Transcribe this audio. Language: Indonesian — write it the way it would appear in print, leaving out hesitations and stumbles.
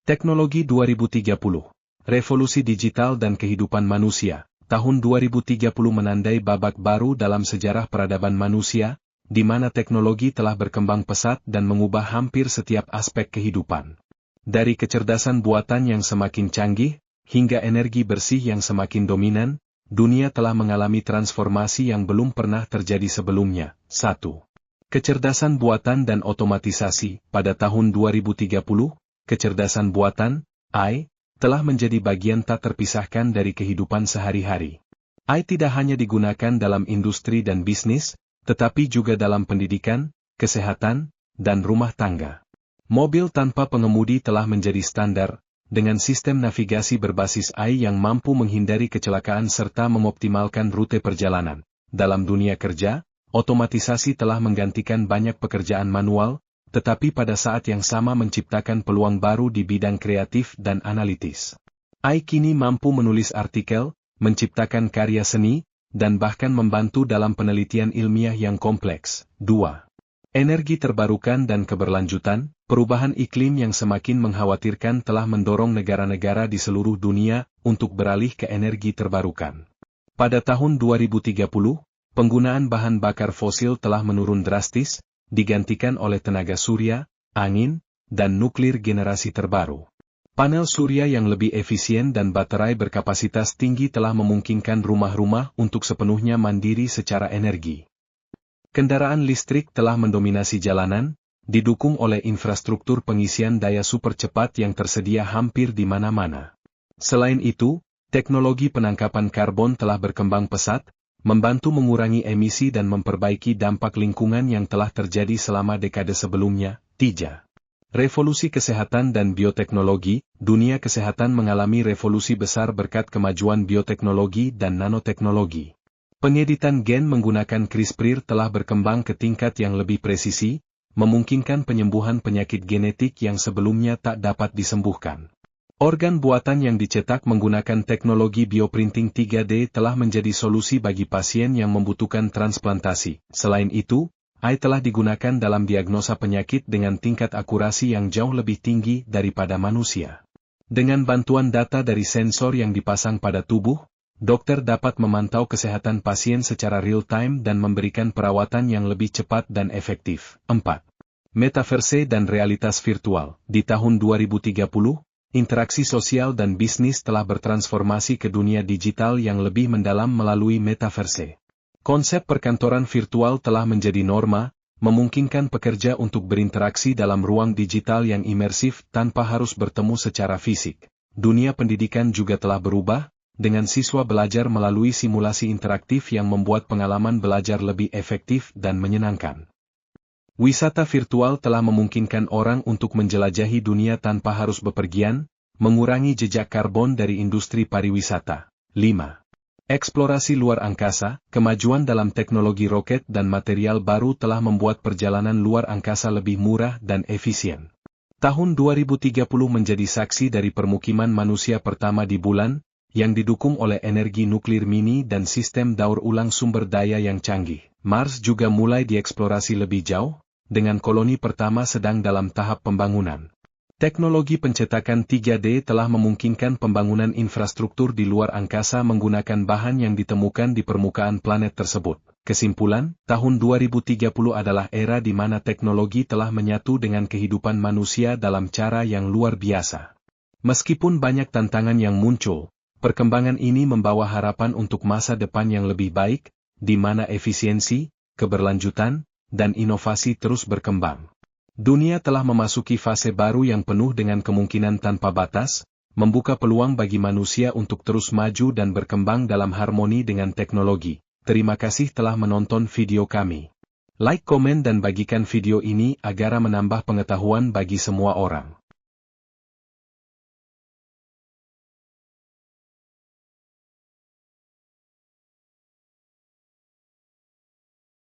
Teknologi 2030. Revolusi digital dan kehidupan manusia. Tahun 2030 menandai babak baru dalam sejarah peradaban manusia, di mana teknologi telah berkembang pesat dan mengubah hampir setiap aspek kehidupan. Dari kecerdasan buatan yang semakin canggih, hingga energi bersih yang semakin dominan, dunia telah mengalami transformasi yang belum pernah terjadi sebelumnya. 1. Kecerdasan buatan dan otomatisasi. Pada tahun 2030, kecerdasan buatan, AI, telah menjadi bagian tak terpisahkan dari kehidupan sehari-hari. AI tidak hanya digunakan dalam industri dan bisnis, tetapi juga dalam pendidikan, kesehatan, dan rumah tangga. Mobil tanpa pengemudi telah menjadi standar, dengan sistem navigasi berbasis AI yang mampu menghindari kecelakaan serta mengoptimalkan rute perjalanan. Dalam dunia kerja, otomatisasi telah menggantikan banyak pekerjaan manual, tetapi pada saat yang sama menciptakan peluang baru di bidang kreatif dan analitis. AI kini mampu menulis artikel, menciptakan karya seni, dan bahkan membantu dalam penelitian ilmiah yang kompleks. 2. Energi terbarukan dan keberlanjutan. Perubahan iklim yang semakin mengkhawatirkan telah mendorong negara-negara di seluruh dunia untuk beralih ke energi terbarukan. Pada tahun 2030, penggunaan bahan bakar fosil telah menurun drastis, digantikan oleh tenaga surya, angin, dan nuklir generasi terbaru. Panel surya yang lebih efisien dan baterai berkapasitas tinggi telah memungkinkan rumah-rumah untuk sepenuhnya mandiri secara energi. Kendaraan listrik telah mendominasi jalanan, didukung oleh infrastruktur pengisian daya super cepat yang tersedia hampir di mana-mana. Selain itu, teknologi penangkapan karbon telah berkembang pesat, membantu mengurangi emisi dan memperbaiki dampak lingkungan yang telah terjadi selama dekade sebelumnya. 3. Revolusi kesehatan dan bioteknologi. Dunia kesehatan mengalami revolusi besar berkat kemajuan bioteknologi dan nanoteknologi. Pengeditan gen menggunakan CRISPR telah berkembang ke tingkat yang lebih presisi, memungkinkan penyembuhan penyakit genetik yang sebelumnya tak dapat disembuhkan. Organ buatan yang dicetak menggunakan teknologi bioprinting 3D telah menjadi solusi bagi pasien yang membutuhkan transplantasi. Selain itu, AI telah digunakan dalam diagnosa penyakit dengan tingkat akurasi yang jauh lebih tinggi daripada manusia. Dengan bantuan data dari sensor yang dipasang pada tubuh, dokter dapat memantau kesehatan pasien secara real-time dan memberikan perawatan yang lebih cepat dan efektif. 4. Metaverse dan realitas virtual. Di tahun 2030, interaksi sosial dan bisnis telah bertransformasi ke dunia digital yang lebih mendalam melalui metaverse. Konsep perkantoran virtual telah menjadi norma, memungkinkan pekerja untuk berinteraksi dalam ruang digital yang imersif tanpa harus bertemu secara fisik. Dunia pendidikan juga telah berubah, dengan siswa belajar melalui simulasi interaktif yang membuat pengalaman belajar lebih efektif dan menyenangkan. Wisata virtual telah memungkinkan orang untuk menjelajahi dunia tanpa harus bepergian, mengurangi jejak karbon dari industri pariwisata. 5. Eksplorasi luar angkasa. Kemajuan dalam teknologi roket dan material baru telah membuat perjalanan luar angkasa lebih murah dan efisien. Tahun 2030 menjadi saksi dari permukiman manusia pertama di bulan, yang didukung oleh energi nuklir mini dan sistem daur ulang sumber daya yang canggih. Mars juga mulai dieksplorasi lebih jauh, dengan koloni pertama sedang dalam tahap pembangunan. Teknologi pencetakan 3D telah memungkinkan pembangunan infrastruktur di luar angkasa menggunakan bahan yang ditemukan di permukaan planet tersebut. Kesimpulan, tahun 2030 adalah era di mana teknologi telah menyatu dengan kehidupan manusia dalam cara yang luar biasa. Meskipun banyak tantangan yang muncul, perkembangan ini membawa harapan untuk masa depan yang lebih baik, di mana efisiensi, keberlanjutan, dan inovasi terus berkembang. Dunia telah memasuki fase baru yang penuh dengan kemungkinan tanpa batas, membuka peluang bagi manusia untuk terus maju dan berkembang dalam harmoni dengan teknologi. Terima kasih telah menonton video kami. Like, komen dan bagikan video ini agar menambah pengetahuan bagi semua orang.